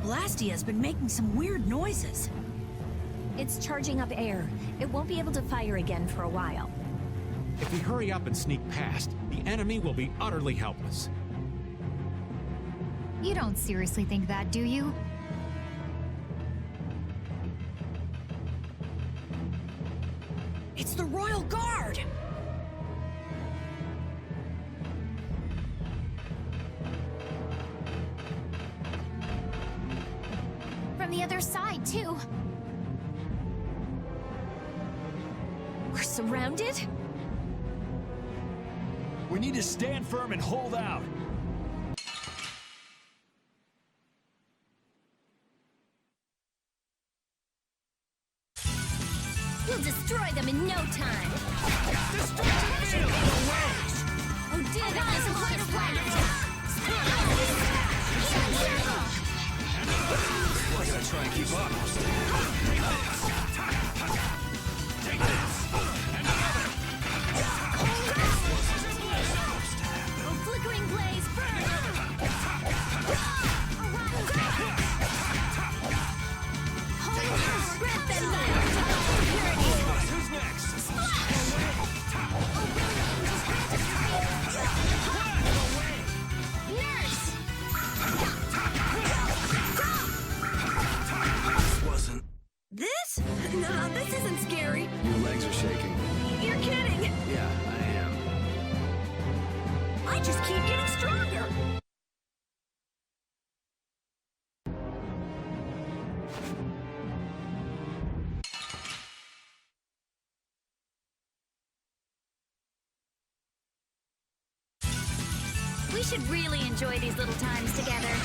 Blastia's been making some weird noises. It's charging up air. It won't be able to fire again for a while. If we hurry up and sneak past, the enemy will be utterly helpless. You don't seriously think that, do you? It's the Royal Guard! From the other side, too. We're surrounded? We need to stand firm and hold out. We'll destroy them in no time. Destruction field! Oh, dear, that is a lot of I gotta try and keep up. Take this! A flickering blaze burn! Grip them there! Who's next? This? No, this isn't scary. Your legs are shaking. You're kidding! Yeah, I am. I just keep getting stronger! We should really enjoy these little times together.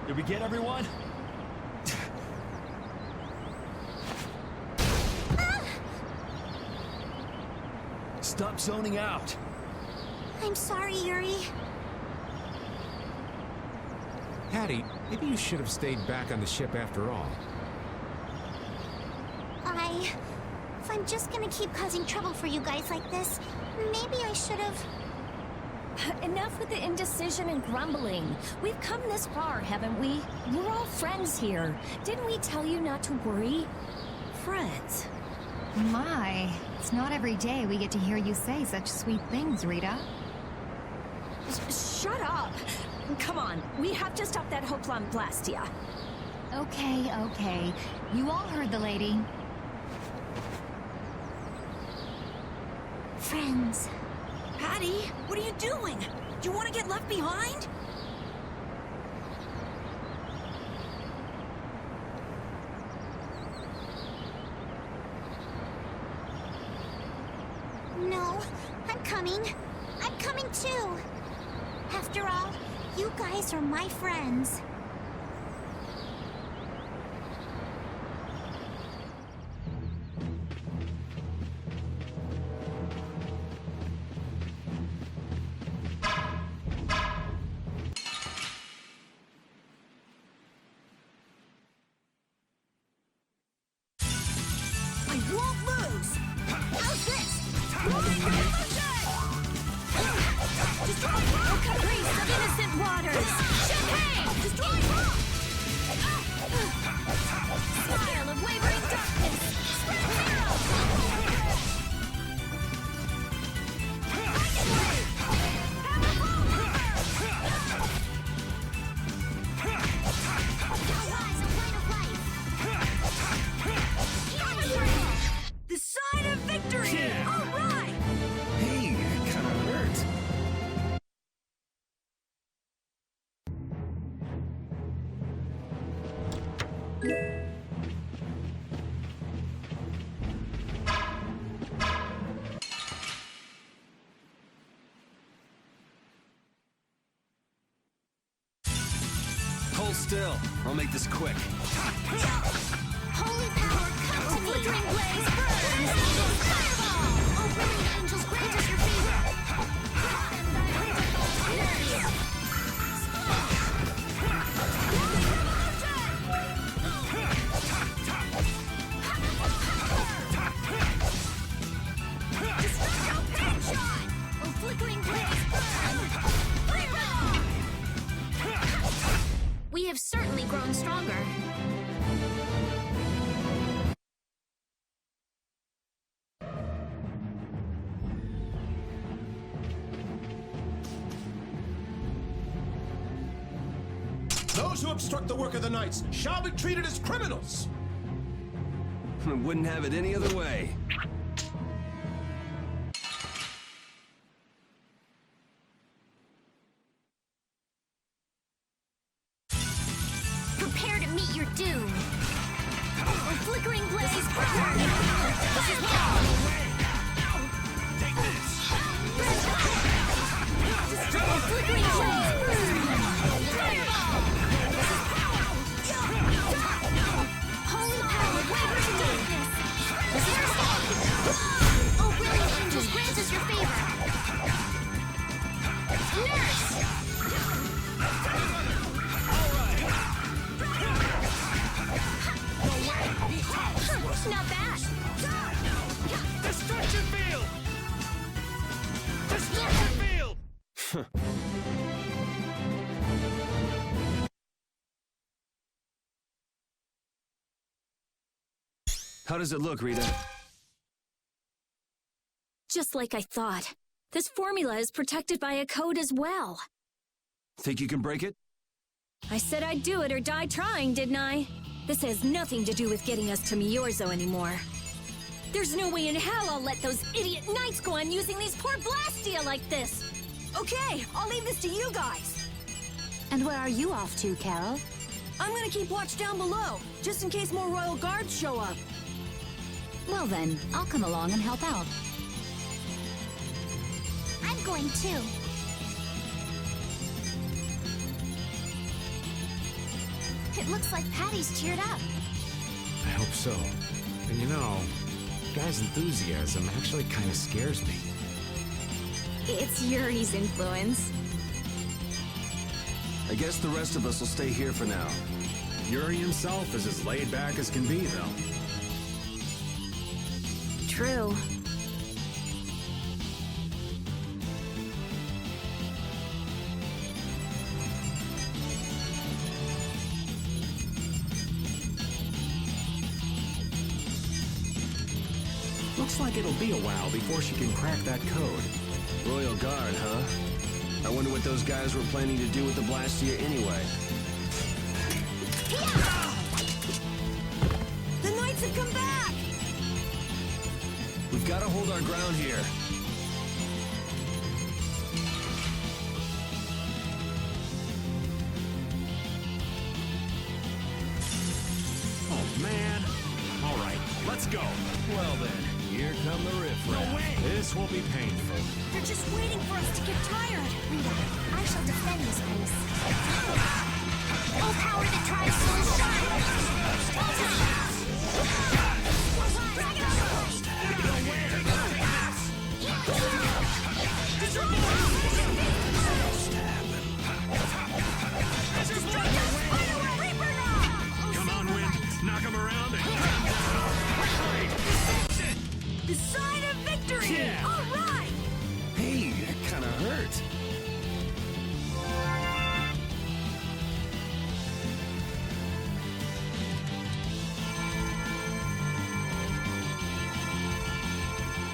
Did we get everyone? Stop zoning out. I'm sorry, Yuri. Hattie, maybe you should have stayed back on the ship after all. If I'm just gonna keep causing trouble for you guys like this, maybe I should have... Enough with the indecision and grumbling. We've come this far, haven't we? We're all friends here. Didn't we tell you not to worry? Friends. My, it's not every day we get to hear you say such sweet things, Rita. Shut up! Come on, we have to stop that hope on Blastia. Okay, okay. You all heard the lady. Friends. Patty, what are you doing? Do you want to get left behind? No, I'm coming. I'm coming too. After all, you guys are my friends. I won't lose! How's this? Moving revolution! Destroy the grease of innocent waters! Champagne! Destroy still. I'll make this quick. Holy power, come to me! Flickering blaze, burn! Fireball! Oh, brilliant angels, grant us your favor! Oh, flickering blaze, burn! Fireball! We have certainly grown stronger. Those who obstruct the work of the knights shall be treated as criminals! Wouldn't have it any other way. Prepare to meet your doom. Oh, flickering blaze, burn! This is hell! Take this! Oh, flickering blaze, burn! Fireball! Holy power, waver to darkness! Oh, brilliant angels, grant us your favor! Nurse! Not bad! Destruction field! Destruction field! How does it look, Rita? Just like I thought. This formula is protected by a code as well. Think you can break it? I said I'd do it or die trying, didn't I? This has nothing to do with getting us to Myorzo anymore. There's no way in hell I'll let those idiot knights go on using these poor Blastia like this! Okay, I'll leave this to you guys. And where are you off to, Carol? I'm gonna keep watch down below, just in case more royal guards show up. Well then, I'll come along and help out. I'm going too. It looks like Patty's cheered up. I hope so. And you know, guy's enthusiasm actually kind of scares me. It's Yuri's influence. I guess the rest of us will stay here for now. Yuri himself is as laid back as can be, though. True. Looks like it'll be a while before she can crack that code. Royal Guard, huh? I wonder what those guys were planning to do with the Blastia anyway. The knights have come back! We've got to hold our ground here. Oh, man. All right, let's go. Well then, here come the riffraff. This will be painful. They're just waiting for us to get tired. Rita, I shall defend this place. Oh, power that tries so shine! Come on, Wind. Knock him around and... The sign of victory! Yeah. All right! Hey, that kind of hurt.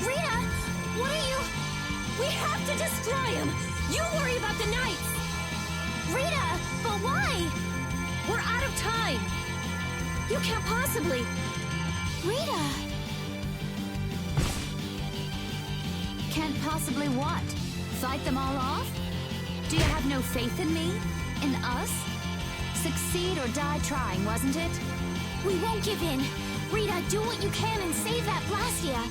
Rita! What are you... We have to destroy him! You worry about the knights! Rita! But why? We're out of time! You can't possibly... Rita! Can't possibly what? Fight them all off? Do you have no faith in me? In us? Succeed or die trying, wasn't it? We won't give in. Rita, do what you can and save that Blastia.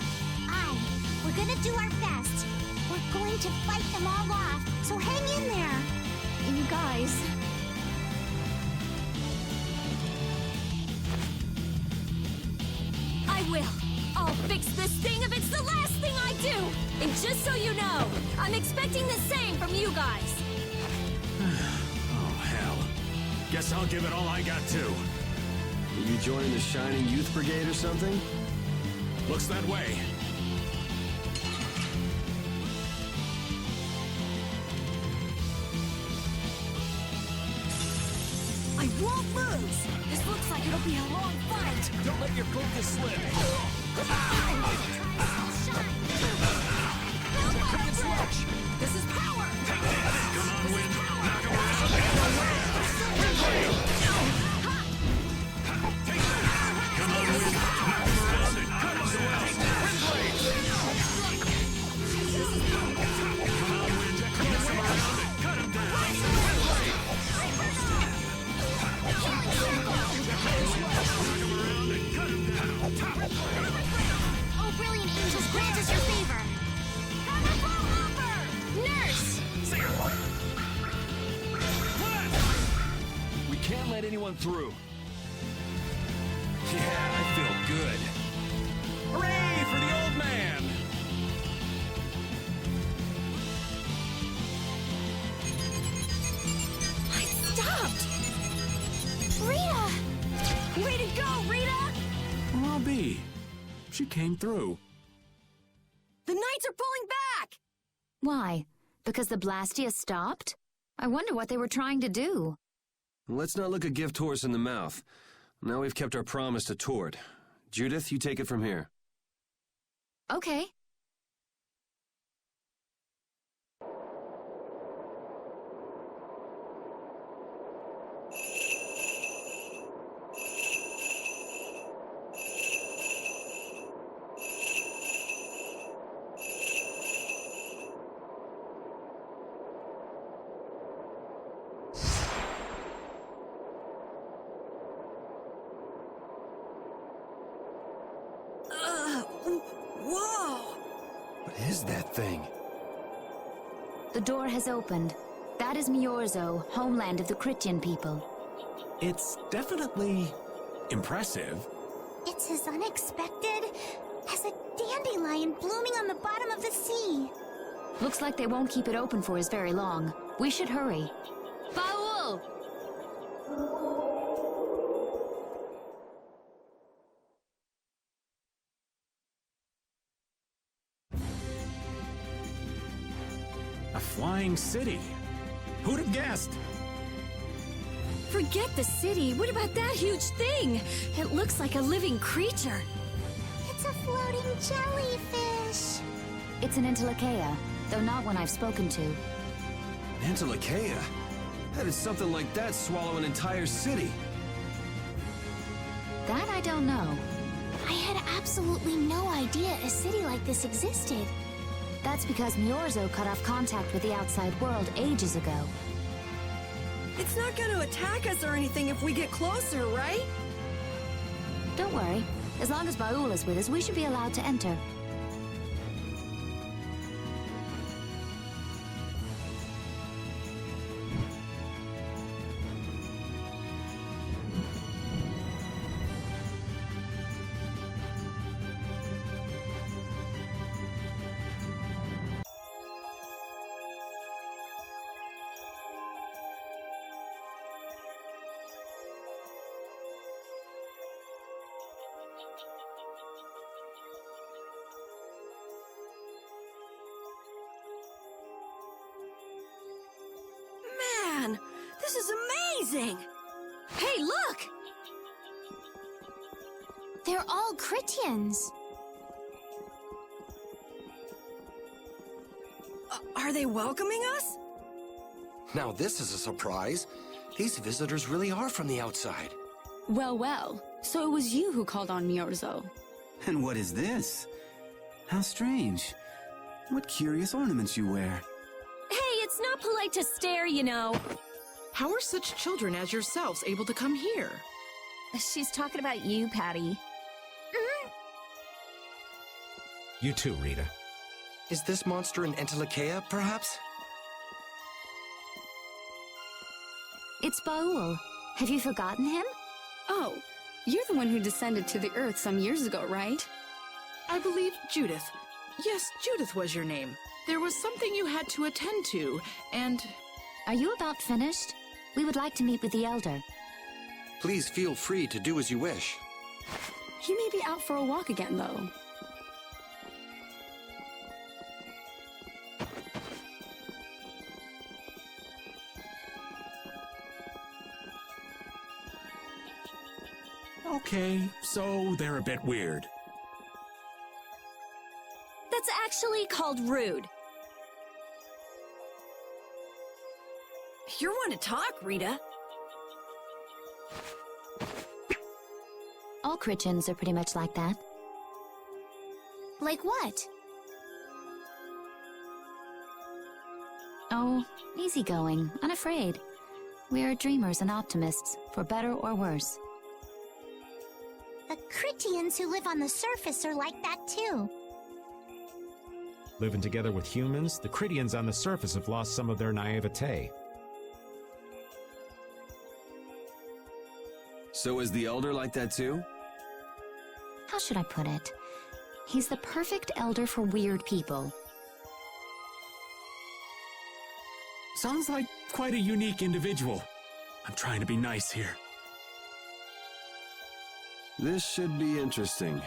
Aye, we're gonna do our best. We're going to fight them all off, so hang in there. You guys. I will! I'll fix this thing if it's the last thing I do! And just so you know, I'm expecting the same from you guys! Oh, hell. Guess I'll give it all I got, too. Are you joining the Shining Youth Brigade or something? Looks that way. I won't lose! This looks like it'll be a long fight! Don't let your focus slip. Cricket slash! This is power! Come on, Wind. Knock him around. Wind blade. Take that. Come on, Wind. Knock him around. Cut him down. Wind blade. Come on, Wind. Mess him around. Cut him down. Wind blade. Oh, brilliant angels, grant us your favor! Nurse! We can't let anyone through. Yeah, I feel good. Hooray for the old man! I stopped! Rita! Way to go, Rita! Well, I'll be. She came through. The Knights are pulling back! Why? Because the Blastia stopped? I wonder what they were trying to do. Let's not look a gift horse in the mouth. Now we've kept our promise to Tord. Judith, you take it from here. Okay. Whoa! What is that thing? The door has opened. That is Myorzo, homeland of the Christian people. It's definitely impressive. It's as unexpected as a dandelion blooming on the bottom of the sea. Looks like they won't keep it open for us very long. We should hurry. Baul! A flying city. Who'd have guessed? Forget the city. What about that huge thing? It looks like a living creature. It's a floating jellyfish. It's an Entelekea, though not one I've spoken to. Entelekea? How did something like that swallow an entire city? That I don't know. I had absolutely no idea a city like this existed. That's because Myorzo cut off contact with the outside world ages ago. It's not gonna attack us or anything if we get closer, right? Don't worry. As long as Baul is with us, we should be allowed to enter. Man, this is amazing! Hey, look! They're all Christians. Are they welcoming us? Now this is a surprise. These visitors really are from the outside. Well, well. So it was you who called on Myorzo. And what is this? How strange. What curious ornaments you wear. Hey, it's not polite to stare, you know. How are such children as yourselves able to come here? She's talking about you, Patty. You too, Rita. Is this monster an Entelekea, perhaps? It's Baul. Have you forgotten him? Oh, You're the one who descended to the Earth some years ago, right? I believe Judith. Yes, Judith was your name. There was something you had to attend to, and... Are you about finished? We would like to meet with the Elder. Please feel free to do as you wish. He may be out for a walk again, though. Okay, so they're a bit weird. That's actually called rude. You're one to talk, Rita. All Chrittians are pretty much like that. Like what? Oh, easygoing, unafraid. We're dreamers and optimists, for better or worse. The Crittians who live on the surface are like that too. Living together with humans, the Crittians on the surface have lost some of their naivete. So is the Elder like that too? How should I put it? He's the perfect elder for weird people. Sounds like quite a unique individual. I'm trying to be nice here. This should be interesting.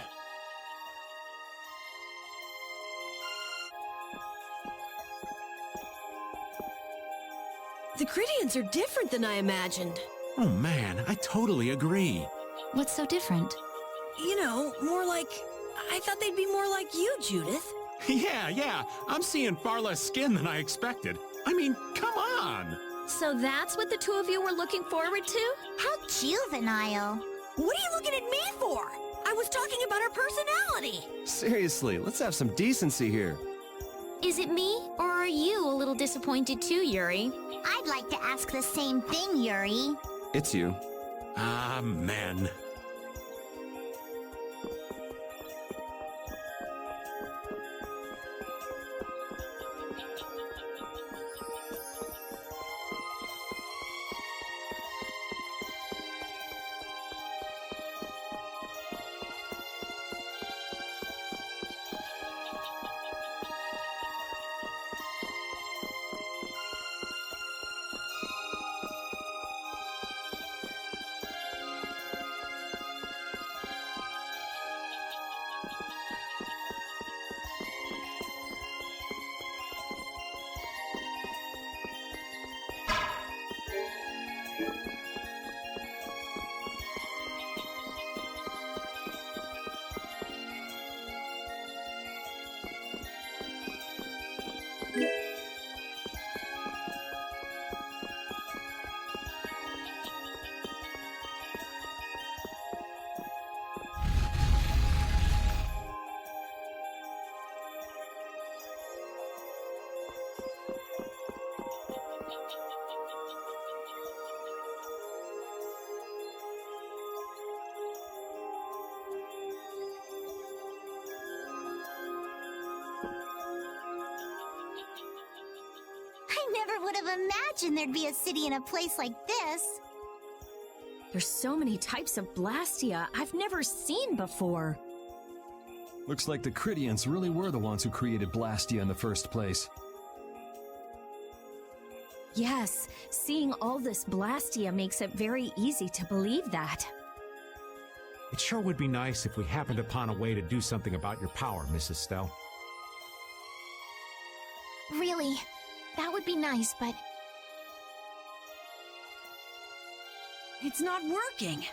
The Crittians are different than I imagined. Oh man, I totally agree. What's so different? You know, more like... I thought they'd be more like you, Judith. Yeah, I'm seeing far less skin than I expected. I mean, come on! So that's what the two of you were looking forward to? How juvenile. What are you looking at me for? I was talking about her personality. Seriously, let's have some decency here. Is it me, or are you a little disappointed too, Yuri? I'd like to ask the same thing, Yuri. It's you. Ah, man. I never would have imagined there'd be a city in a place like this. There's so many types of Blastia I've never seen before. Looks like the Crittians really were the ones who created Blastia in the first place. Yes, seeing all this Blastia makes it very easy to believe that. It sure would be nice if we happened upon a way to do something about your power, Mrs. Stell. Really, that would be nice, but... It's not working.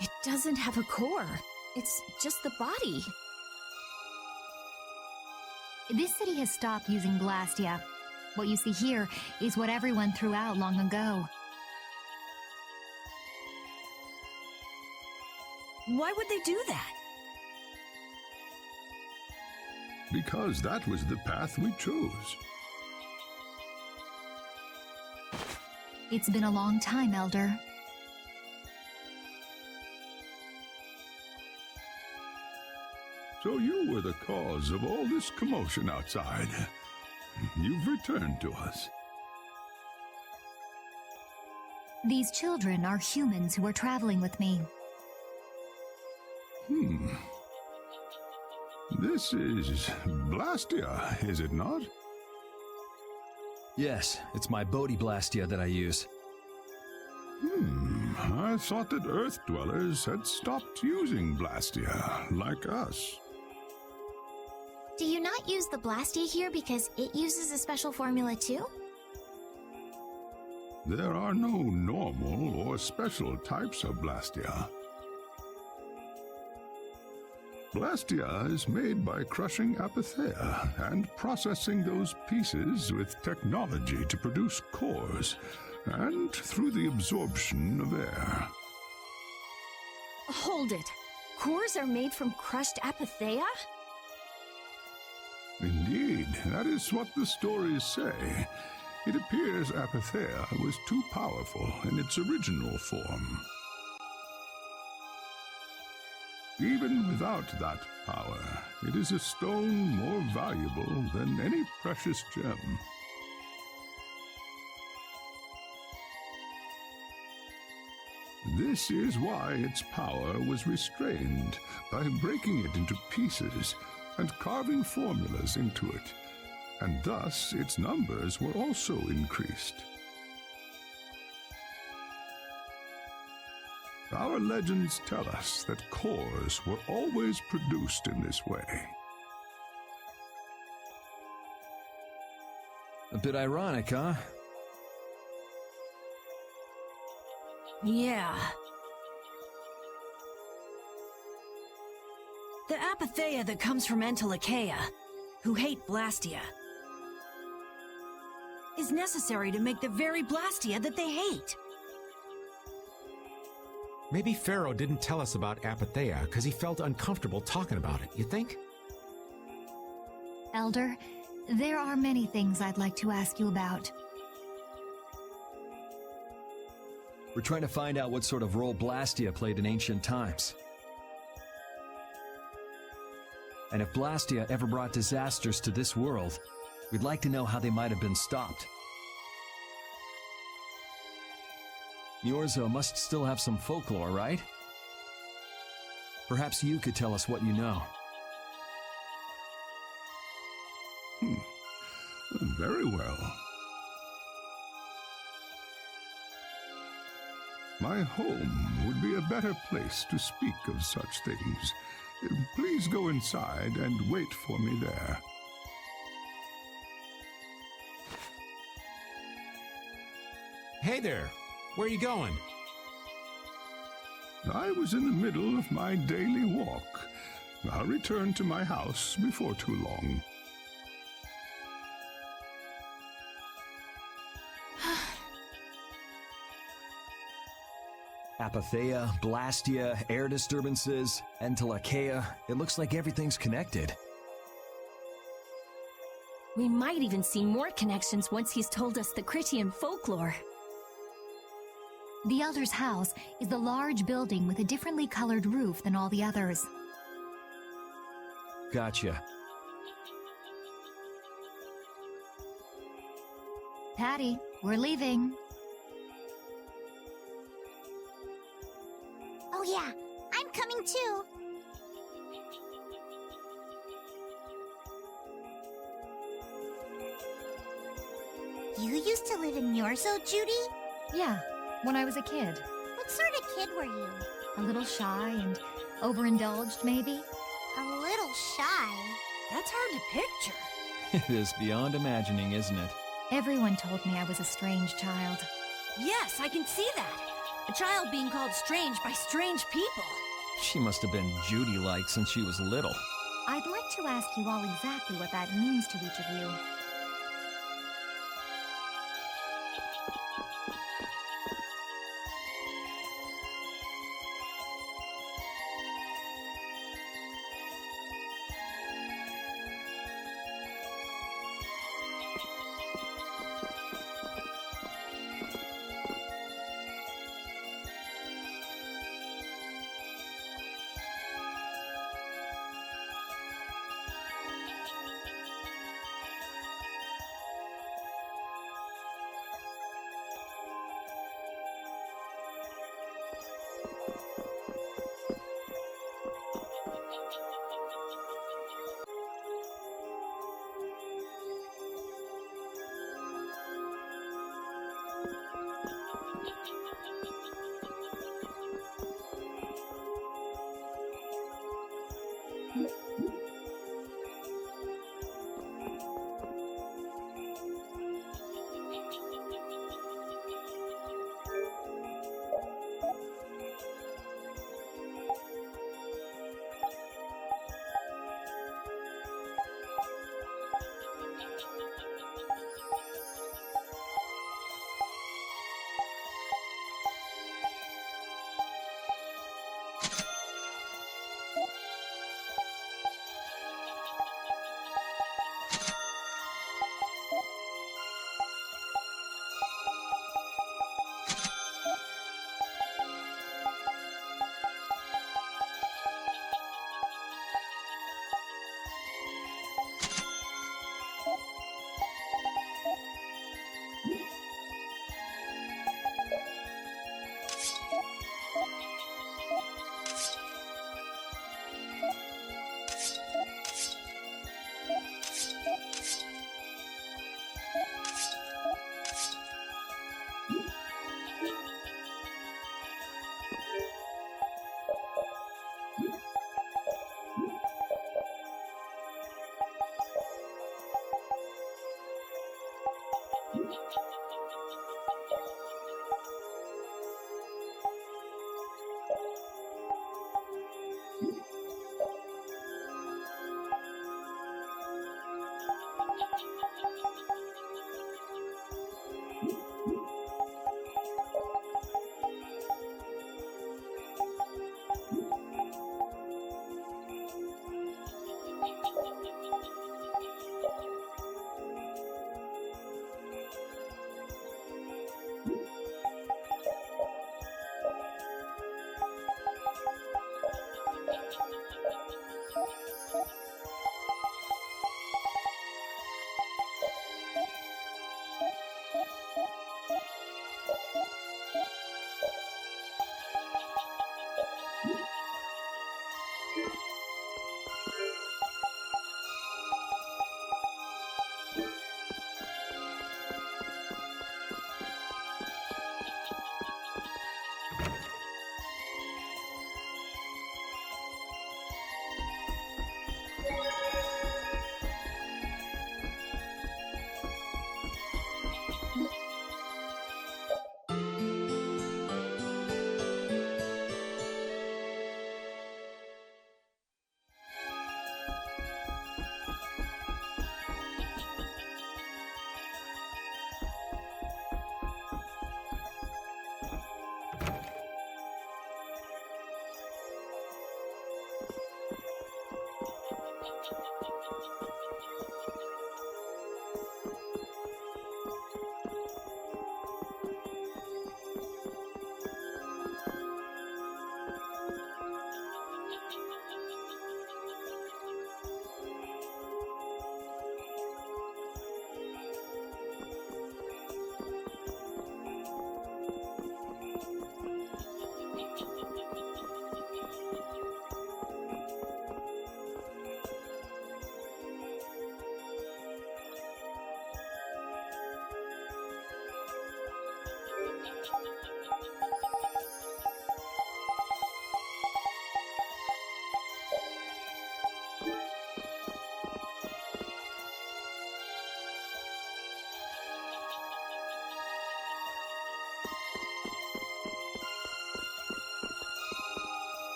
It doesn't have a core. It's just the body. This city has stopped using Blastia. What you see here is what everyone threw out long ago. Why would they do that? Because that was the path we chose. It's been a long time, Elder. So you were the cause of all this commotion outside. You've returned to us. These children are humans who are traveling with me. This is Blastia, is it not? Yes, it's my Bodhi Blastia that I use. I thought that Earth dwellers had stopped using Blastia, like us. Do you not use the Blastia here because it uses a special formula too? There are no normal or special types of Blastia. Blastia is made by crushing Apatheia and processing those pieces with technology to produce cores, and through the absorption of air. Hold it. Cores are made from crushed Apatheia? Indeed, that is what the stories say. It appears Apatheia was too powerful in its original form. Even without that power, it is a stone more valuable than any precious gem. This is why its power was restrained, by breaking it into pieces and carving formulas into it, and thus its numbers were also increased. Our legends tell us that cores were always produced in this way. A bit ironic, huh? Yeah. The Apatheia that comes from Entelechea, who hate Blastia, is necessary to make the very Blastia that they hate. Maybe Pharaoh didn't tell us about Apatheia because he felt uncomfortable talking about it, you think? Elder, there are many things I'd like to ask you about. We're trying to find out what sort of role Blastia played in ancient times. And if Blastia ever brought disasters to this world, we'd like to know how they might have been stopped. Myorzo must still have some folklore, right? Perhaps you could tell us what you know. Very well. My home would be a better place to speak of such things. Please go inside and wait for me there. Hey there! Where are you going? I was in the middle of my daily walk. I'll return to my house before too long. Apatheia, Blastia, air disturbances, Entelechea. It looks like everything's connected. We might even see more connections once he's told us the Critian folklore. The Elder's house is the large building with a differently colored roof than all the others. Gotcha. Patty, we're leaving. Oh yeah, I'm coming too. You used to live in Myorzo, Judy? Yeah, when I was a kid. What sort of kid were you? A little shy and overindulged, maybe? A little shy. That's hard to picture. It is beyond imagining, isn't it? Everyone told me I was a strange child. Yes, I can see that. A child being called strange by strange people. She must have been Judy-like since she was little. I'd like to ask you all exactly what that means to each of you.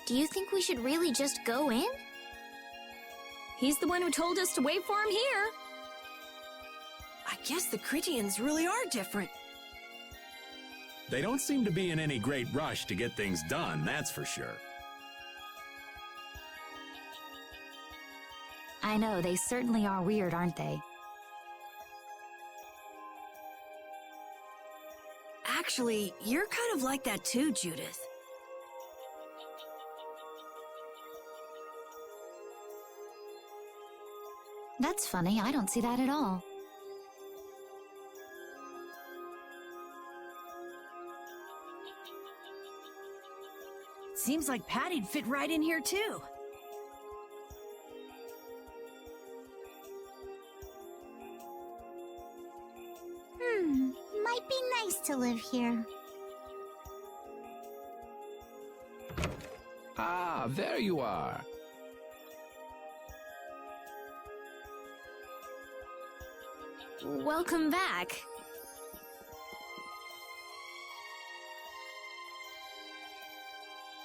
Do you think we should really just go in? He's the one who told us to wait for him here. I guess the Critians really are different. They don't seem to be in any great rush to get things done, that's for sure. I know, they certainly are weird, aren't they? Actually, you're kind of like that too, Judith. That's funny, I don't see that at all. Seems like Patty'd fit right in here too. Might be nice to live here. Ah, there you are. Welcome back.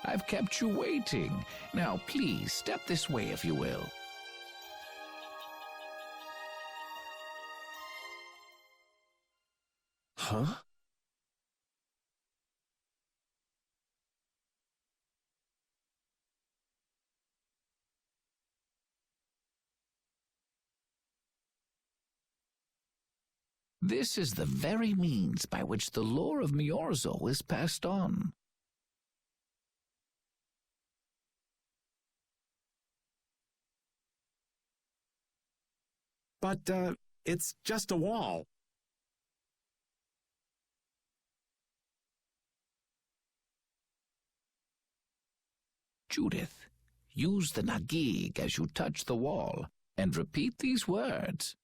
I've kept you waiting. Now, please, step this way if you will. Huh? This is the very means by which the lore of Myorzo is passed on. But, it's just a wall. Judith, use the Nagig as you touch the wall, and repeat these words.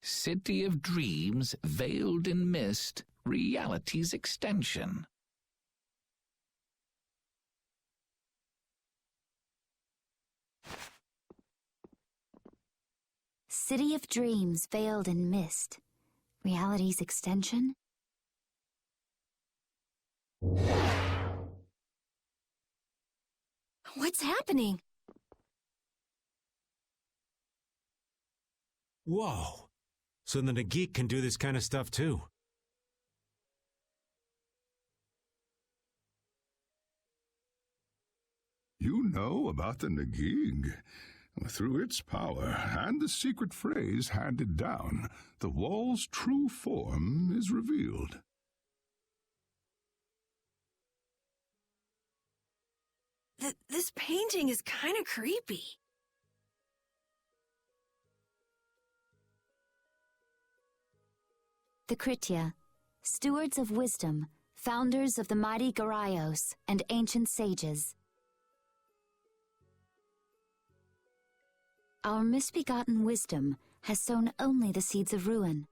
City of dreams, veiled in mist, reality's extension. City of dreams veiled in mist. Reality's extension? What's happening? Whoa. So the Nagik can do this kind of stuff too. You know about the Nagig. Through its power and the secret phrase handed down, the wall's true form is revealed. This painting is kind of creepy. The Kritya, stewards of wisdom, founders of the mighty Garayos and ancient sages. Our misbegotten wisdom has sown only the seeds of ruin.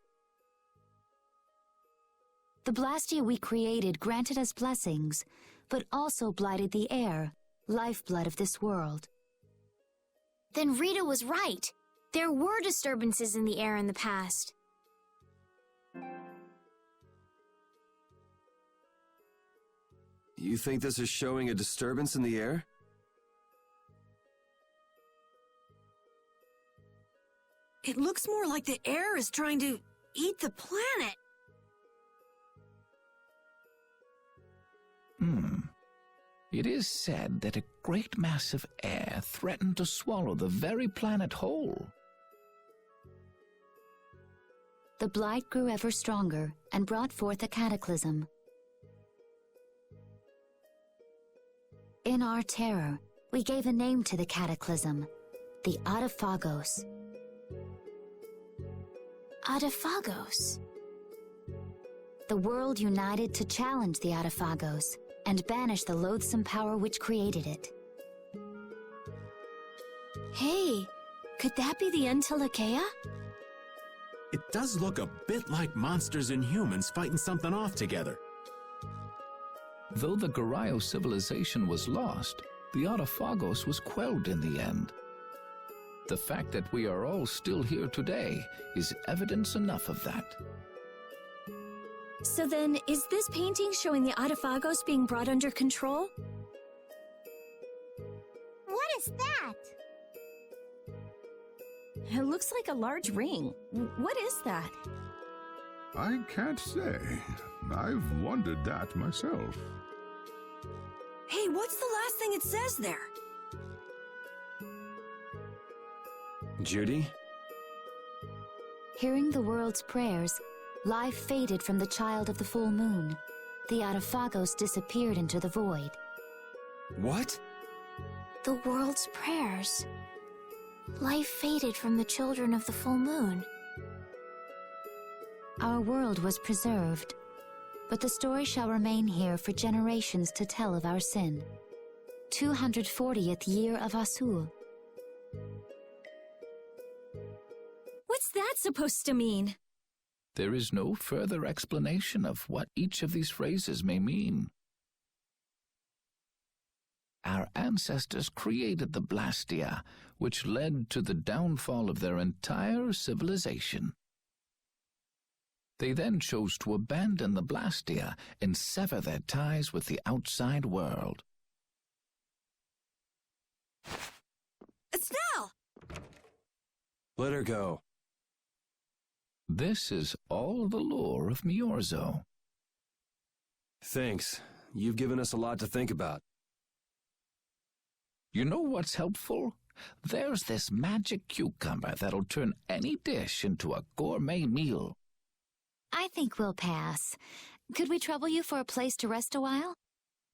The Blastia we created granted us blessings, but also blighted the air, lifeblood of this world. Then Rita was right. There were disturbances in the air in the past. You think this is showing a disturbance in the air? It looks more like the air is trying to eat the planet. It is said that a great mass of air threatened to swallow the very planet whole. The blight grew ever stronger and brought forth a cataclysm. In our terror, we gave a name to the cataclysm, the Autophagos. Autophagos. The world united to challenge the Autophagos and banish the loathsome power which created it. Hey, could that be the Entelekea? It does look a bit like monsters and humans fighting something off together. Though the Garayo civilization was lost, the Autophagos was quelled in the end. The fact that we are all still here today is evidence enough of that. So then, is this painting showing the Autophagos being brought under control? What is that? It looks like a large ring. What is that? I can't say. I've wondered that myself. Hey, what's the last thing it says there? Judy? Hearing the world's prayers, life faded from the child of the full moon. The Autophagos disappeared into the void. What? The world's prayers. Life faded from the children of the full moon. Our world was preserved, but the story shall remain here for generations to tell of our sin. 240th year of Asul. What's that supposed to mean? There is no further explanation of what each of these phrases may mean. Our ancestors created the Blastia, which led to the downfall of their entire civilization. They then chose to abandon the Blastia and sever their ties with the outside world. Estelle! Let her go. This is all the lore of Myorzo. Thanks. You've given us a lot to think about. You know what's helpful? There's this magic cucumber that'll turn any dish into a gourmet meal. I think we'll pass. Could we trouble you for a place to rest a while?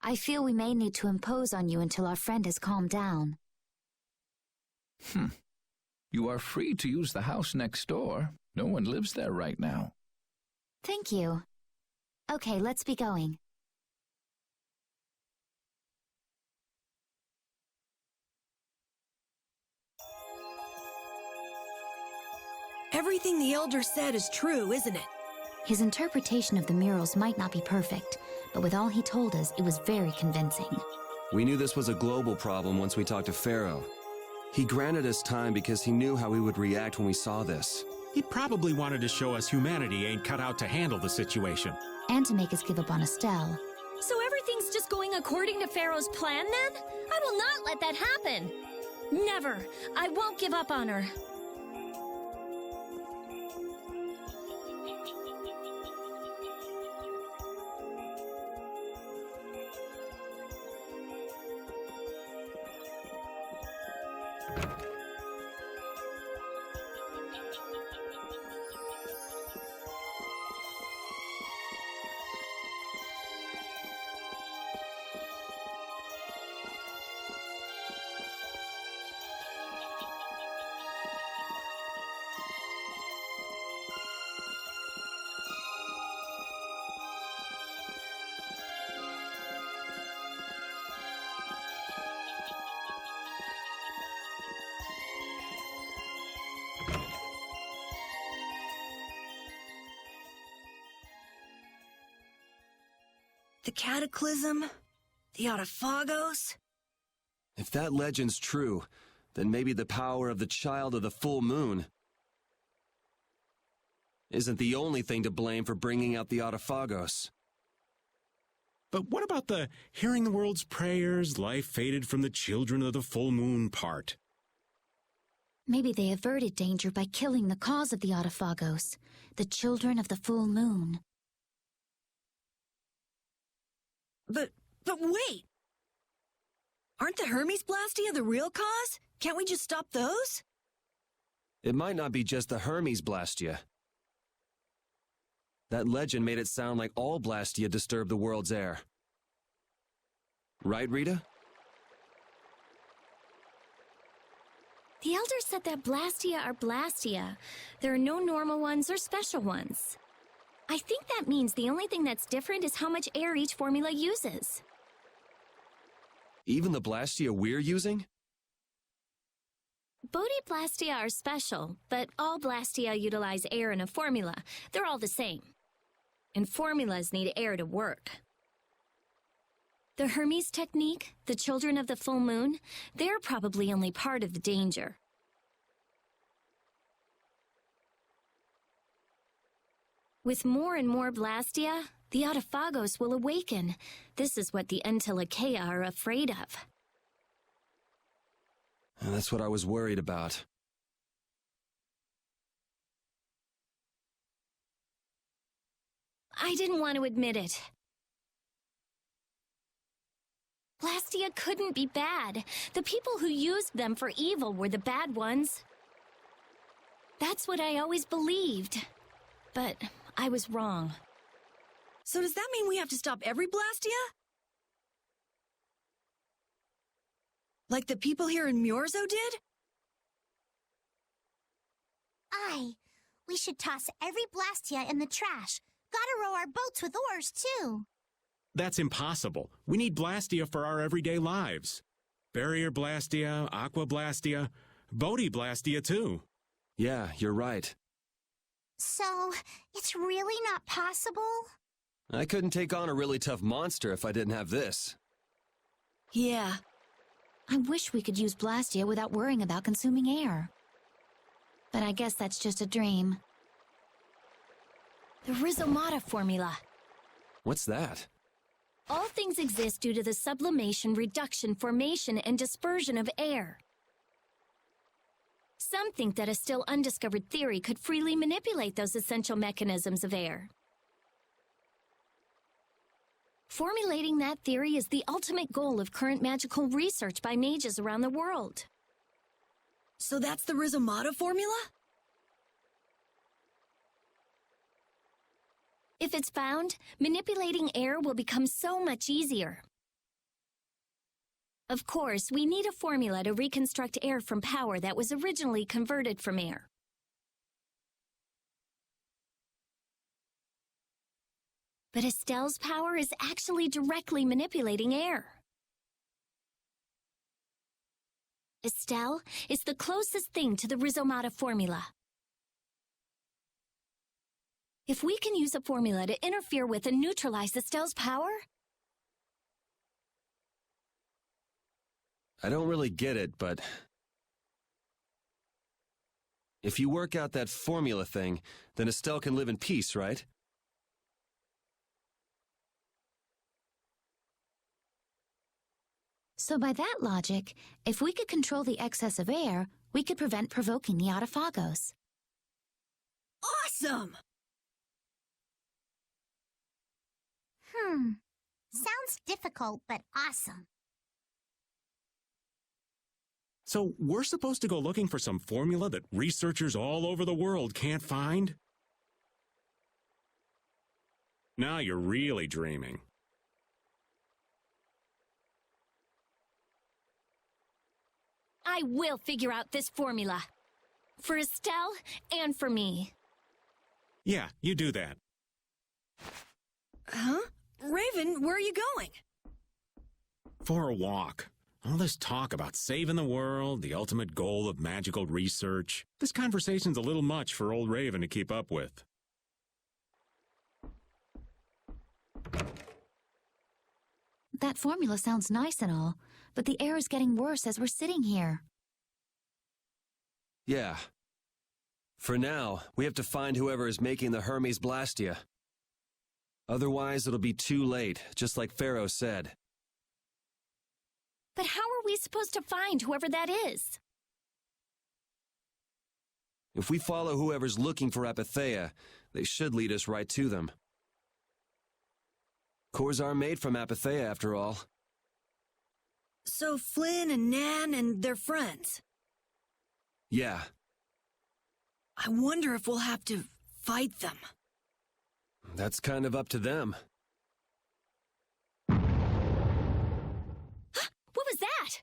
I feel we may need to impose on you until our friend has calmed down. You are free to use the house next door. No one lives there right now. Thank you. Okay, let's be going. Everything the Elder said is true, isn't it? His interpretation of the murals might not be perfect, but with all he told us, it was very convincing. We knew this was a global problem once we talked to Pharaoh. He granted us time because he knew how we would react when we saw this. He probably wanted to show us humanity ain't cut out to handle the situation. And to make us give up on Estelle. So everything's just going according to Pharaoh's plan then? I will not let that happen. Never. I won't give up on her. The Cataclysm? The Autophagos? If that legend's true, then maybe the power of the child of the full moon isn't the only thing to blame for bringing out the Autophagos. But what about the hearing the world's prayers, life faded from the children of the full moon part? Maybe they averted danger by killing the cause of the Autophagos, the children of the full moon. But wait! Aren't the Hermes Blastia the real cause? Can't we just stop those? It might not be just the Hermes Blastia. That legend made it sound like all Blastia disturb the world's air. Right, Rita? The Elder said that Blastia are Blastia. There are no normal ones or special ones. I think that means the only thing that's different is how much air each formula uses. Even the Blastia we're using? Blastia are special, but all Blastia utilize air in a formula. They're all the same. And formulas need air to work. The Hermes technique, the children of the full moon, they're probably only part of the danger. With more and more Blastia, the Autophagos will awaken. This is what the Entelekea are afraid of. That's what I was worried about. I didn't want to admit it. Blastia couldn't be bad. The people who used them for evil were the bad ones. That's what I always believed. But I was wrong. So does that mean we have to stop every Blastia? Like the people here in Myorzo did? Aye. We should toss every Blastia in the trash. Gotta row our boats with oars, too. That's impossible. We need Blastia for our everyday lives. Barrier Blastia, Aqua Blastia, Bodhi Blastia too. Yeah, you're right. So, it's really not possible? I couldn't take on a really tough monster if I didn't have this. Yeah. I wish we could use Blastia without worrying about consuming air. But I guess that's just a dream. The Rhizomata formula. What's that? All things exist due to the sublimation, reduction, formation, and dispersion of air. Some think that a still undiscovered theory could freely manipulate those essential mechanisms of air. Formulating that theory is the ultimate goal of current magical research by mages around the world. So that's the Rhizomata formula? If it's found, manipulating air will become so much easier. Of course, we need a formula to reconstruct air from power that was originally converted from air. But Estelle's power is actually directly manipulating air. Estelle is the closest thing to the Rhizomata formula. If we can use a formula to interfere with and neutralize Estelle's power... I don't really get it, but... if you work out that formula thing, then Estelle can live in peace, right? So by that logic, if we could control the excess of air, we could prevent provoking the Autophagos. Awesome! Sounds difficult, but awesome. So we're supposed to go looking for some formula that researchers all over the world can't find? Now you're really dreaming. I will figure out this formula. For Estelle and for me. Yeah, you do that. Huh? Raven, where are you going? For a walk. All this talk about saving the world, the ultimate goal of magical research. This conversation's a little much for old Raven to keep up with. That formula sounds nice and all, but the air is getting worse as we're sitting here. Yeah. For now, we have to find whoever is making the Hermes Blastia. Otherwise, it'll be too late, just like Pharaoh said. But how are we supposed to find whoever that is? If we follow whoever's looking for Apatheia, they should lead us right to them. Cores are made from Apatheia, after all. So Flynn and Nan and their friends. Yeah. I wonder if we'll have to fight them. That's kind of up to them. What was that?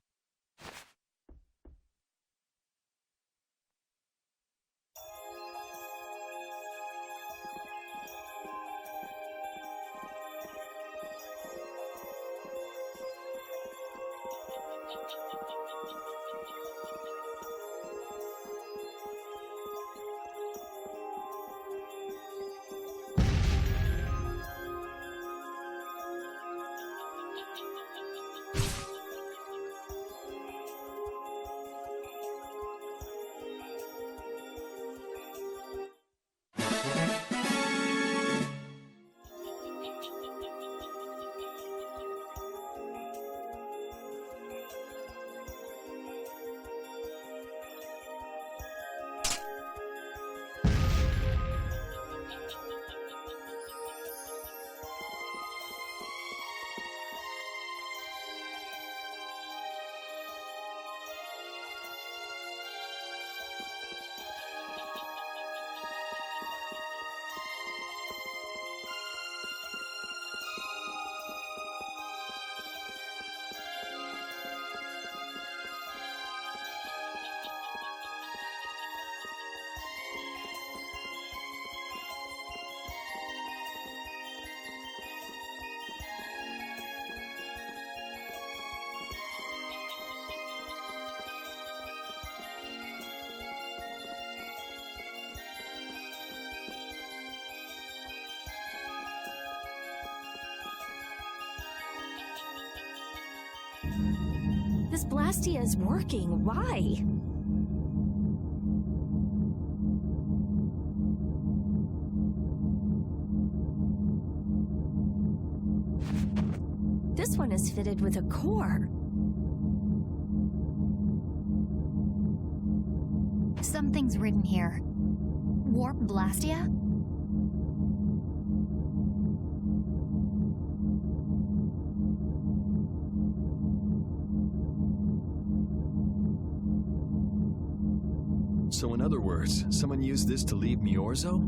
This Blastia is working. Why? This one is fitted with a core. Something's written here. Warp Blastia? So in other words, someone used this to leave Myorzo?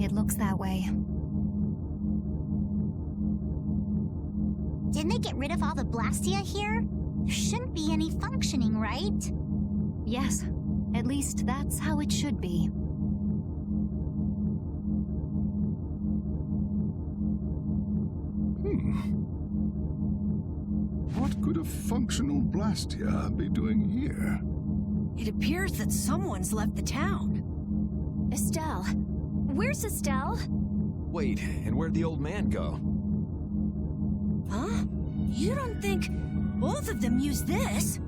It looks that way. Didn't they get rid of all the Blastia here? There shouldn't be any functioning, right? Yes, at least that's how it should be. What could a functional Blastia be doing here? It appears that someone's left the town. Estelle. Where's Estelle? Wait, and where'd the old man go? Huh? You don't think both of them used this?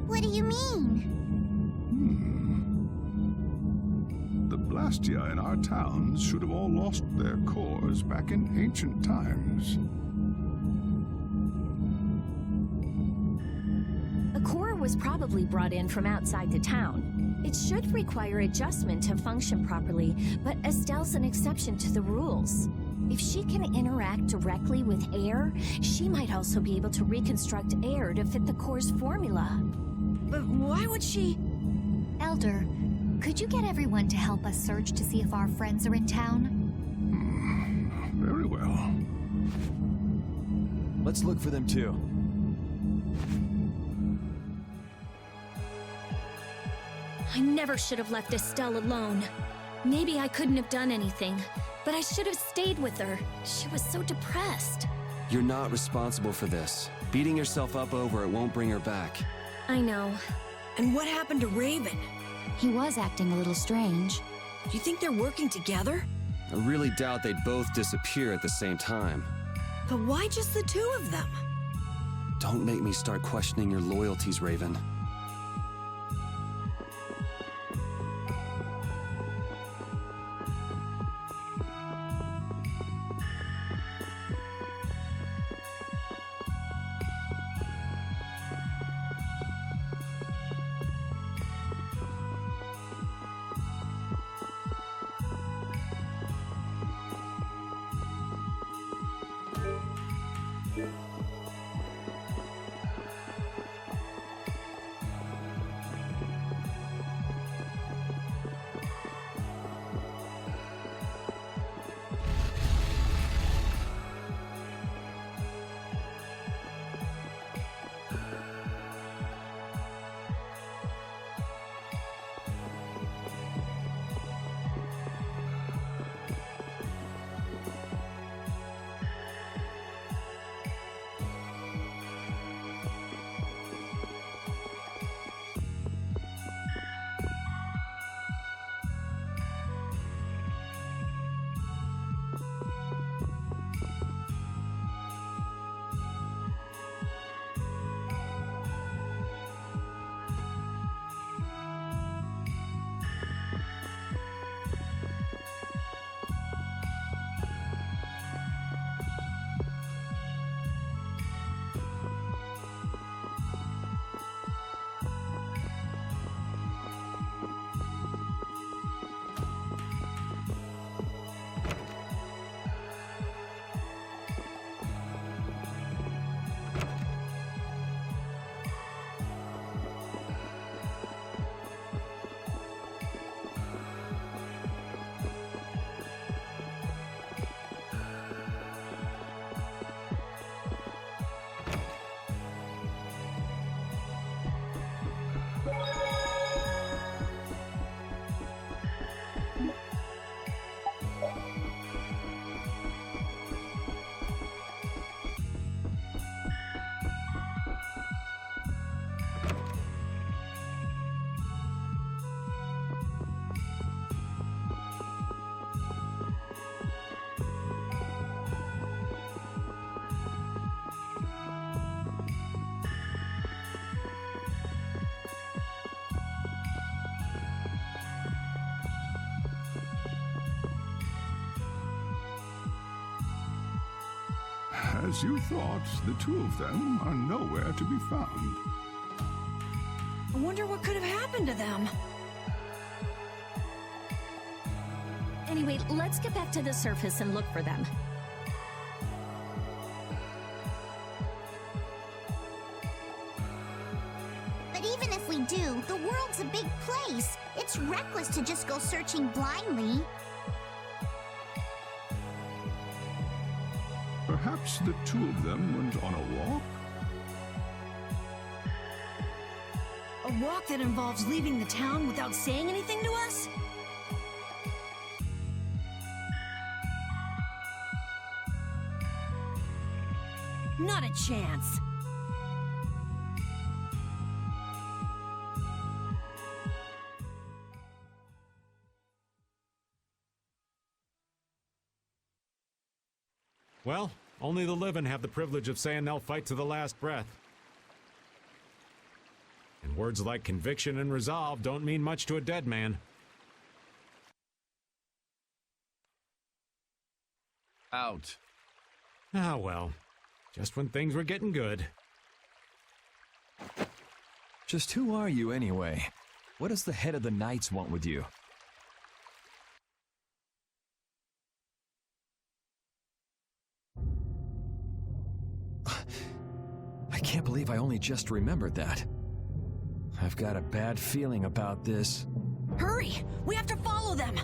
What do you mean? The Blastia in our towns should have all lost their cores back in ancient times. A core was probably brought in from outside the town. It should require adjustment to function properly, but Estelle's an exception to the rules. If she can interact directly with air, she might also be able to reconstruct air to fit the core's formula. But why would she? Elder, could you get everyone to help us search to see if our friends are in town? Very well. Let's look for them too. I never should have left Estelle alone. Maybe I couldn't have done anything, but I should have stayed with her. She was so depressed. You're not responsible for this. Beating yourself up over it won't bring her back. I know. And what happened to Raven? He was acting a little strange. Do you think they're working together? I really doubt they'd both disappear at the same time. But why just the two of them? Don't make me start questioning your loyalties, Raven. As you thought, the two of them are nowhere to be found. I wonder what could have happened to them. Anyway, let's get back to the surface and look for them. But even if we do, the world's a big place. It's reckless to just go searching blindly. Perhaps the two of them went on a walk? A walk that involves leaving the town without saying anything to us? Not a chance. Well, only the living have the privilege of saying they'll fight to the last breath. And words like conviction and resolve don't mean much to a dead man. Out. Ah, well. Just when things were getting good. Just who are you, anyway? What does the head of the Knights want with you? I can't believe I only just remembered that. I've got a bad feeling about this. Hurry! We have to follow them!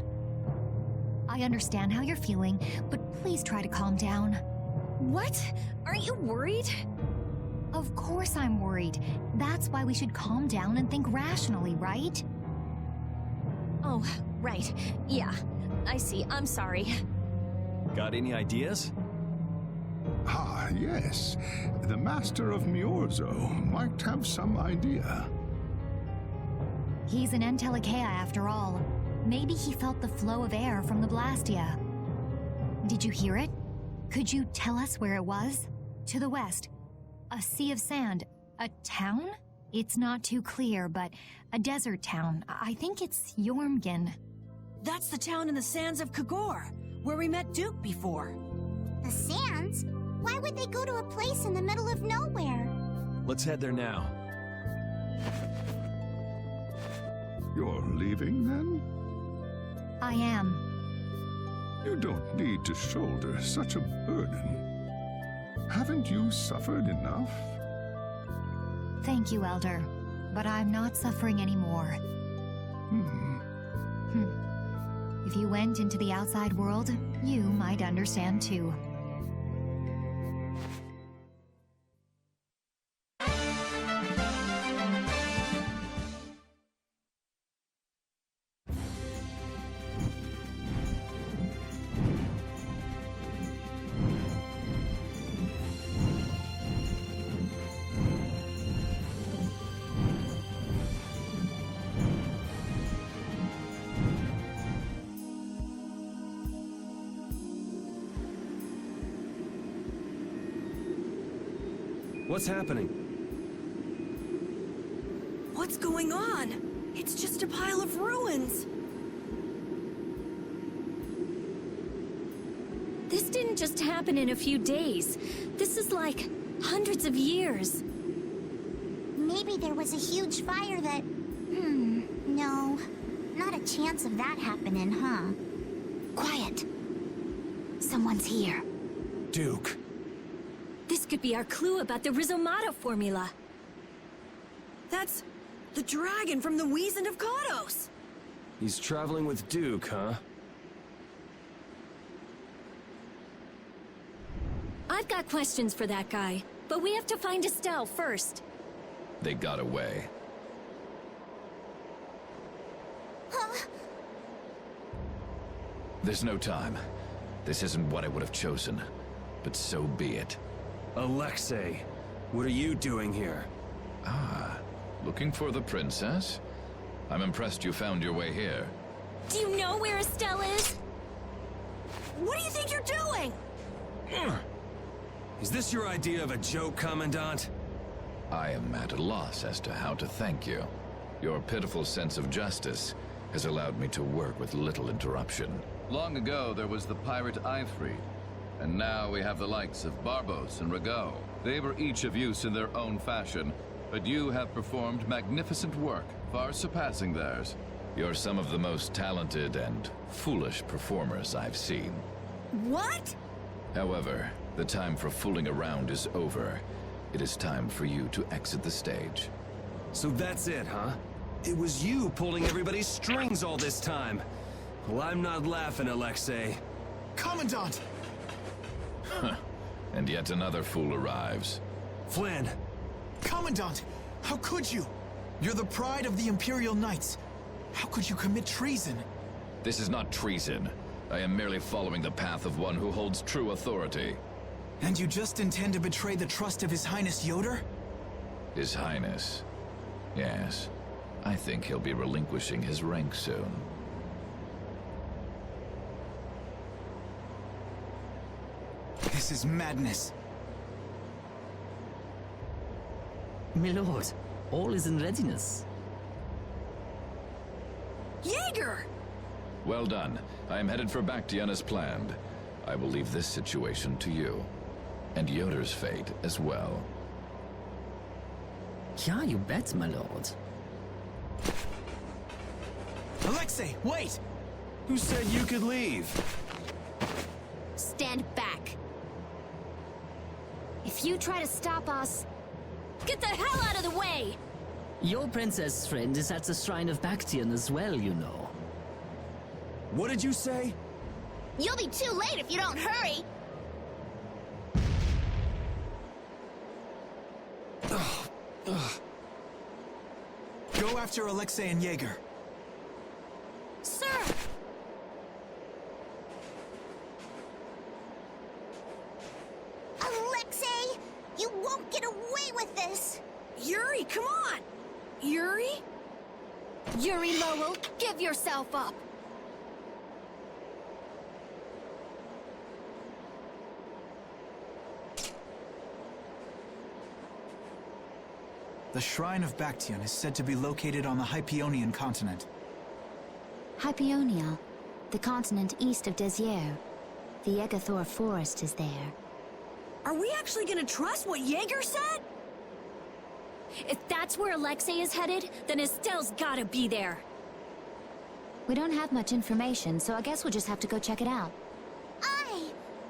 I understand how you're feeling, but please try to calm down. What? Aren't you worried? Of course I'm worried. That's why we should calm down and think rationally, right? Oh, right. Yeah, I see. I'm sorry. Got any ideas? Ah, yes. The Master of Myorzo might have some idea. He's an Entelekea after all. Maybe he felt the flow of air from the Blastia. Did you hear it? Could you tell us where it was? To the west. A sea of sand. A town? It's not too clear, but a desert town. I think it's Jormungand. That's the town in the sands of Kagor, where we met Duke before. The sands? Why would they go to a place in the middle of nowhere? Let's head there now. You're leaving, then? I am. You don't need to shoulder such a burden. Haven't you suffered enough? Thank you, Elder. But I'm not suffering anymore. If you went into the outside world, you might understand too. What's happening? What's going on? It's just a pile of ruins. This didn't just happen in a few days. This is like hundreds of years. Maybe there was a huge fire that... no. Not a chance of that happening, huh? Quiet. Someone's here. Duke. This could be our clue about the Rhizomato formula. That's the dragon from the Wizened of Kodos. He's traveling with Duke, huh? I've got questions for that guy, but we have to find Estelle first. They got away. There's no time. This isn't what I would have chosen, but so be it. Alexei, what are you doing here? Ah, looking for the princess? I'm impressed you found your way here. Do you know where Estelle is? What do you think you're doing? Is this your idea of a joke, Commandant? I am at a loss as to how to thank you. Your pitiful sense of justice has allowed me to work with little interruption. Long ago, there was the pirate Eifried. And now we have the likes of Barbos and Rago. They were each of use in their own fashion, but you have performed magnificent work, far surpassing theirs. You're some of the most talented and foolish performers I've seen. What? However, the time for fooling around is over. It is time for you to exit the stage. So that's it, huh? It was you pulling everybody's strings all this time. Well, I'm not laughing, Alexei. Commandant! And yet another fool arrives. Flynn! Commandant! How could you? You're the pride of the Imperial Knights. How could you commit treason? This is not treason. I am merely following the path of one who holds true authority. And you just intend to betray the trust of His Highness Yoder? His Highness. Yes. I think he'll be relinquishing his rank soon. This is madness. My lord, all is in readiness. Jaeger! Well done. I am headed for Bactian as planned. I will leave this situation to you. And Yoder's fate as well. Yeah, you bet, my lord. Alexei, wait! Who said you could leave? Stand back. If you try to stop us, get the hell out of the way! Your princess friend is at the shrine of Bactian as well, you know. What did you say? You'll be too late if you don't hurry! Go after Alexei and Jaeger. Sir! Alexei! You won't get away with this! Yuri, come on! Yuri? Yuri Lowell, give yourself up! The Shrine of Bactian is said to be located on the Hypeonian continent. Hypeonia, the continent east of Desier. The Yegathor forest is there. Are we actually gonna trust what Jaeger said? If that's where Alexei is headed, then Estelle's gotta be there. We don't have much information, so I guess we'll just have to go check it out.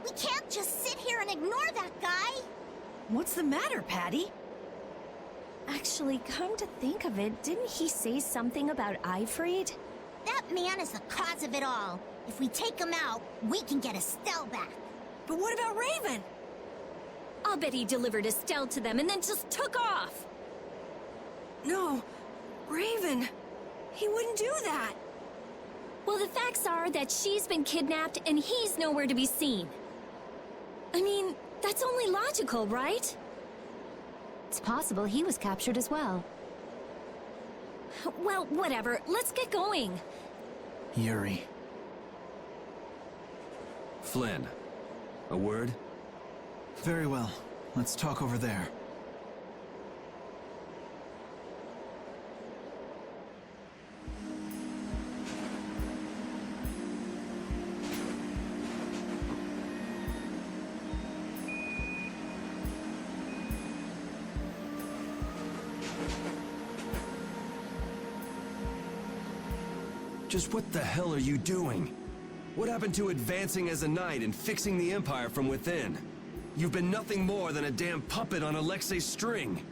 We can't just sit here and ignore that guy! What's the matter, Patty? Actually, come to think of it, didn't he say something about Eifried? That man is the cause of it all. If we take him out, we can get Estelle back. But what about Raven? I'll bet he delivered Estelle to them and then just took off. No, Raven. He wouldn't do that. Well, the facts are that she's been kidnapped and he's nowhere to be seen. I mean, that's only logical, right? It's possible he was captured as well. Well, whatever. Let's get going. Yuri. Flynn, a word? Very well. Let's talk over there. Just what the hell are you doing? What happened to advancing as a knight and fixing the Empire from within? You've been nothing more than a damn puppet on Alexei's string.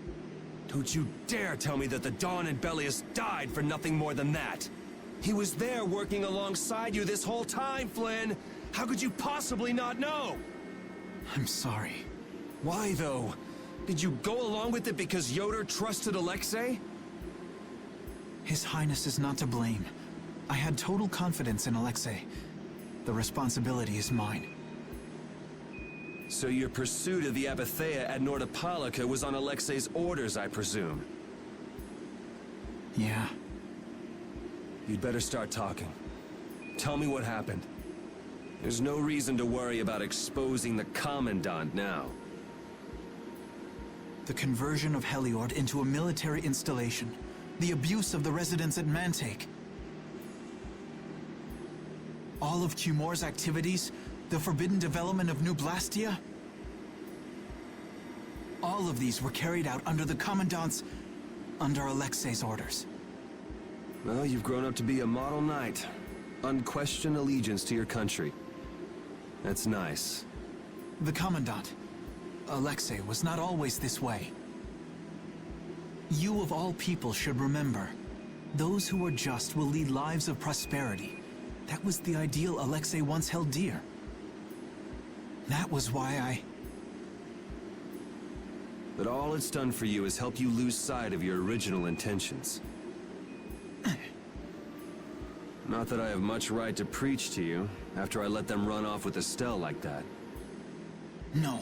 Don't you dare tell me that the Dawn and Bellius died for nothing more than that. He was there working alongside you this whole time, Flynn. How could you possibly not know? I'm sorry. Why, though? Did you go along with it because Yoder trusted Alexei? His Highness is not to blame. I had total confidence in Alexei. The responsibility is mine. So your pursuit of the Abathea at Nordopolica was on Alexei's orders, I presume? Yeah. You'd better start talking. Tell me what happened. There's no reason to worry about exposing the Commandant now. The conversion of Heliord into a military installation. The abuse of the residents at Mantake. All of Cumor's activities, the forbidden development of New Blastia. All of these were carried out under the Commandant's... under Alexei's orders. Well, you've grown up to be a model knight. Unquestioned allegiance to your country. That's nice. The Commandant, Alexei, was not always this way. You of all people should remember, those who are just will lead lives of prosperity. That was the ideal Alexei once held dear. That was why But all it's done for you is help you lose sight of your original intentions. Not that I have much right to preach to you, after I let them run off with Estelle like that. No,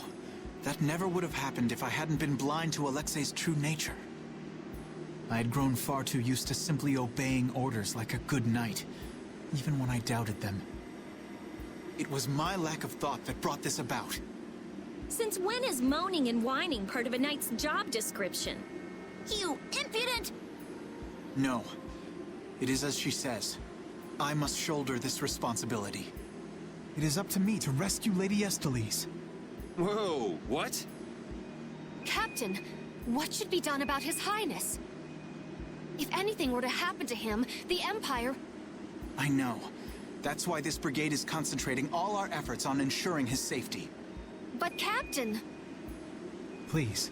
that never would have happened if I hadn't been blind to Alexei's true nature. I had grown far too used to simply obeying orders like a good knight, even when I doubted them. It was my lack of thought that brought this about. Since when is moaning and whining part of a knight's job description? You impudent! No, it is as she says. I must shoulder this responsibility. It is up to me to rescue Lady Estellise. Whoa, what? Captain, what should be done about His Highness? If anything were to happen to him, the Empire... I know. That's why this brigade is concentrating all our efforts on ensuring his safety. But Captain... Please.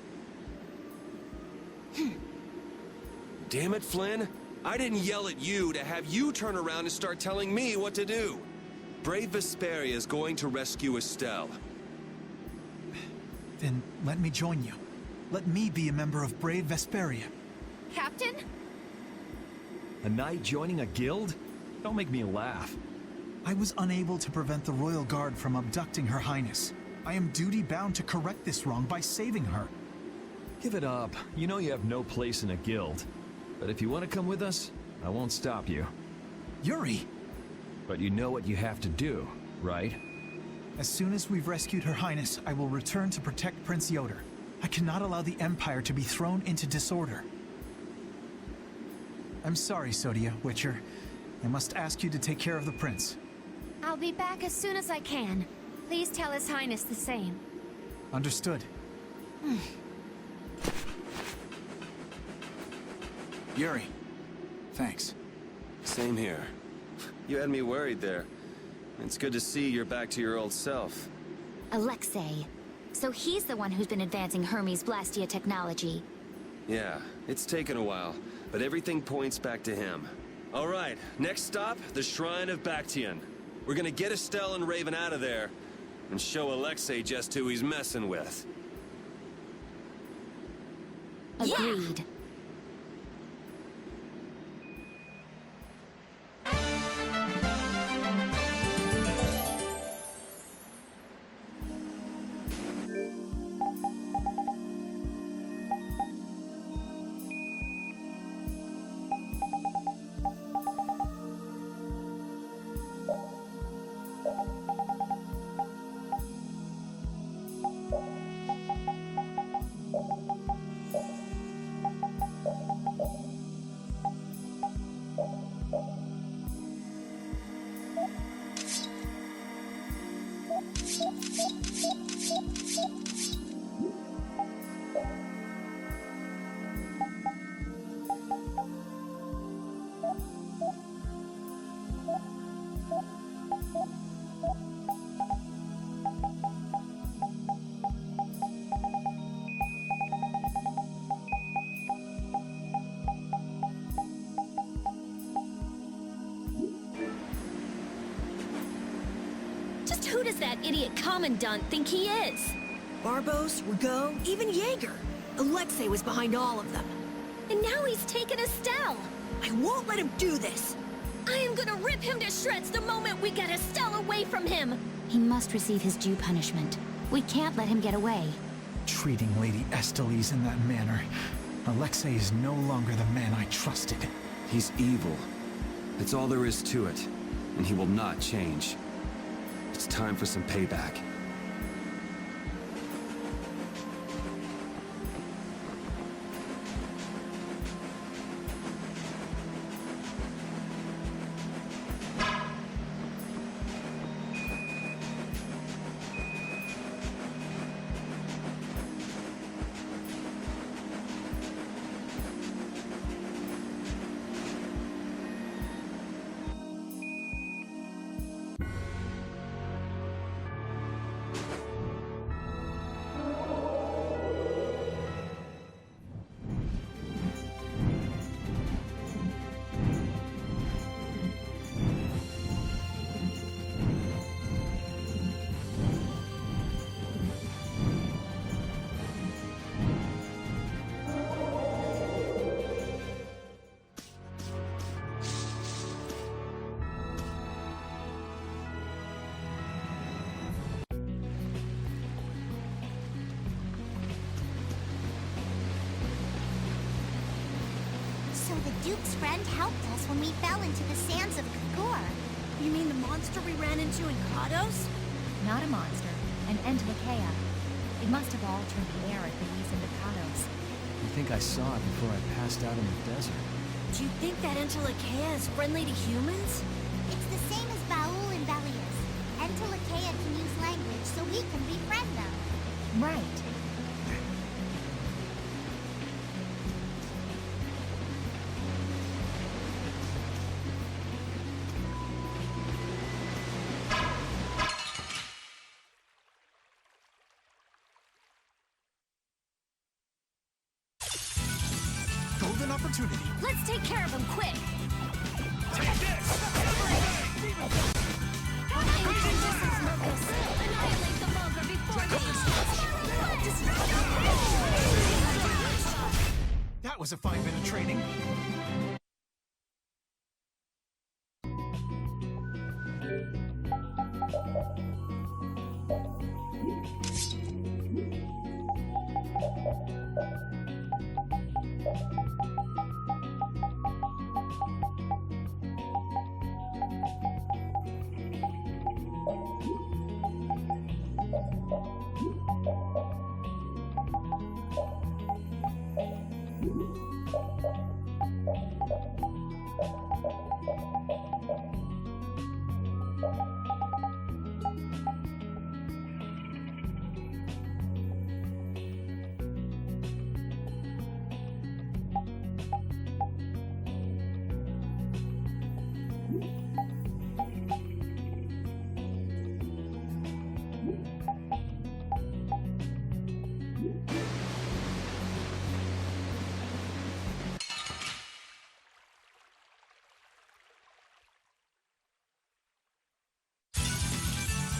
Damn it, Flynn. I didn't yell at you to have you turn around and start telling me what to do. Brave Vesperia is going to rescue Estelle. Then let me join you. Let me be a member of Brave Vesperia. Captain? A knight joining a guild? Don't make me laugh. I was unable to prevent the Royal Guard from abducting Her Highness. I am duty-bound to correct this wrong by saving her. Give it up. You know you have no place in a guild. But if you want to come with us, I won't stop you. Yuri! But you know what you have to do, right? As soon as we've rescued Her Highness, I will return to protect Prince Yoder. I cannot allow the Empire to be thrown into disorder. I'm sorry, Sodia, Witcher. I must ask you to take care of the prince. I'll be back as soon as I can. Please tell His Highness the same. Understood. Yuri, thanks. Same here. You had me worried there. It's good to see you're back to your old self. Alexei. So he's the one who's been advancing Hermes Blastia technology. Yeah, it's taken a while, but everything points back to him. All right, next stop, the Shrine of Bactian. We're gonna get Estelle and Raven out of there, and show Alexei just who he's messing with. Agreed. Yeah. Just who does that idiot Commandant think he is? Barbos, Rigaud, even Jaeger. Alexei was behind all of them. And now he's taken Estelle. I won't let him do this. I am gonna rip him to shreds the moment we get Estelle away from him. He must receive his due punishment. We can't let him get away. Treating Lady Estellise in that manner. Alexei is no longer the man I trusted. He's evil. That's all there is to it. And he will not change. It's time for some payback. So the Duke's friend helped us when we fell into the sands of Kagor. You mean the monster we ran into in Kados? Not a monster, an Entelekea. It must have altered the air at Belize into Kados. I think I saw it before I passed out in the desert. Do you think that Entelekea is friendly to humans? It's the same as Baul and Belius. Entelekea can use language, so we can befriend them. Right. Golden opportunity. Let's take care of him quick! Take this! Annihilate the vulgar before That was a fine bit of training.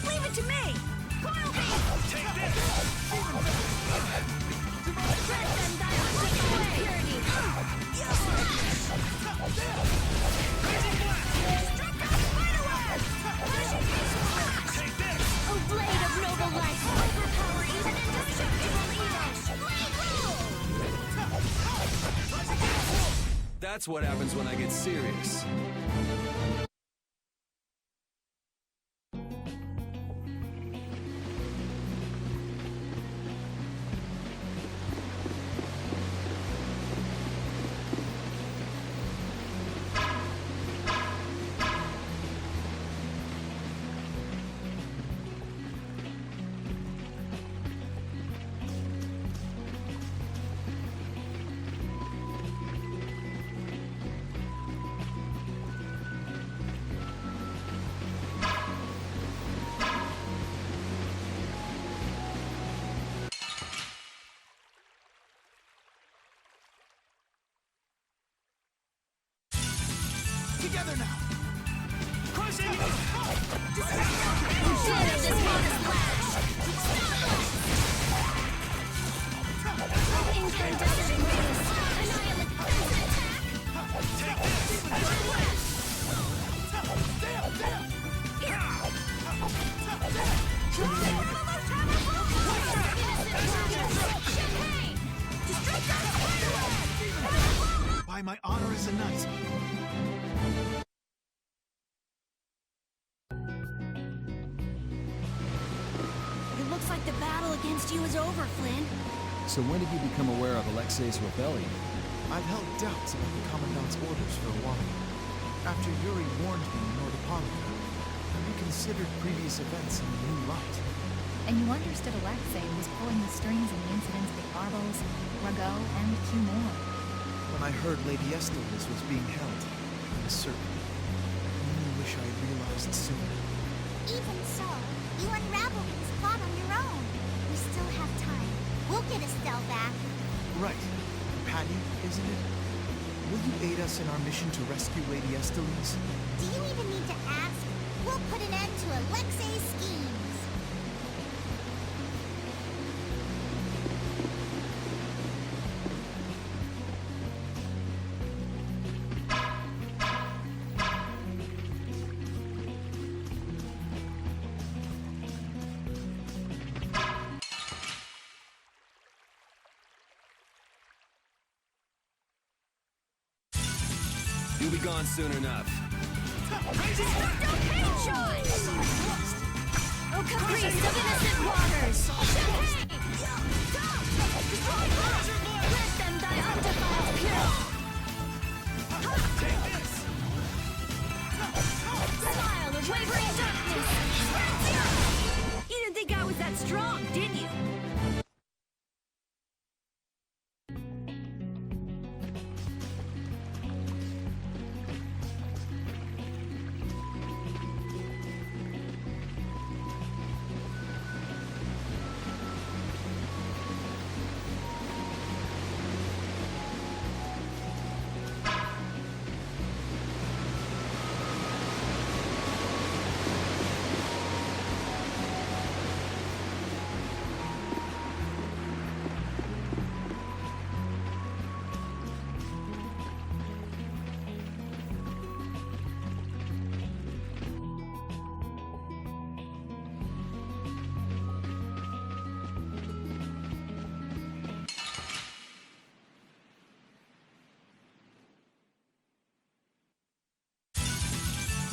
Leave it to me! Coil beam! Take this! Let them die on divine purity! Take this! A blade of noble light! Overpower even indestructible evil! That's what happens when I get serious. Together now. Crushing! Shit of this modest flash! Incandescent rays! Annihilate crimson attack! Take this! By my honor as a knight. It looks like the battle against you is over, Flynn. So when did you become aware of Alexei's rebellion? I've held doubts about the Commandant's orders for a while. After Yuri warned me in Nordopolica, I reconsidered previous events in a new light. And you understood Alexei was pulling the strings in the incidents with Barbos, Rago, and Q more. When I heard Lady Estelis was being held, I was certain. I only wish I had realized sooner. Even so, you unraveled this plot on your own. We still have time. We'll get Estelle back. Right. Patty, isn't it? Will you aid us in our mission to rescue Lady Estelis? Do you even need to ask? We'll put an end to Alexei's schemes. You'll be gone soon enough. Destructo pain shot! Oh, caprice of innocent waters! Let them die undefiled pure! Smile of wavering darkness! You didn't think I was that strong, did you?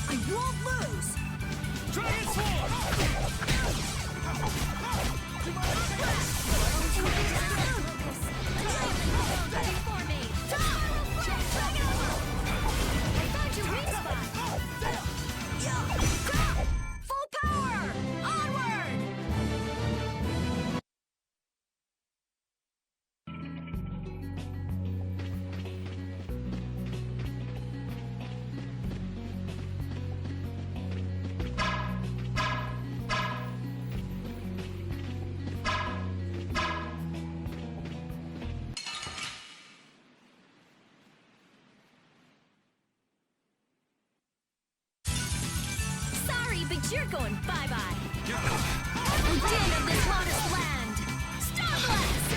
I won't lose! Dragon Sword! Ready for me! I found your weak spot! Full power! Onward! Sorry, but you're going bye-bye. Din of this lotus land! Star Blast!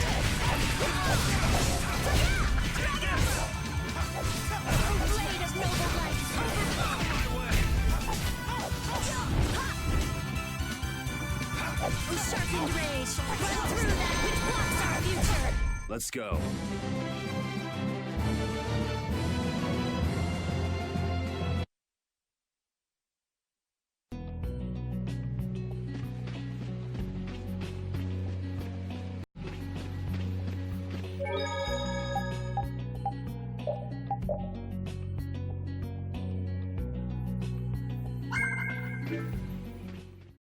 Blade of noble light! Oh, sharpened rage! Run through that which blocks our future! Let's go.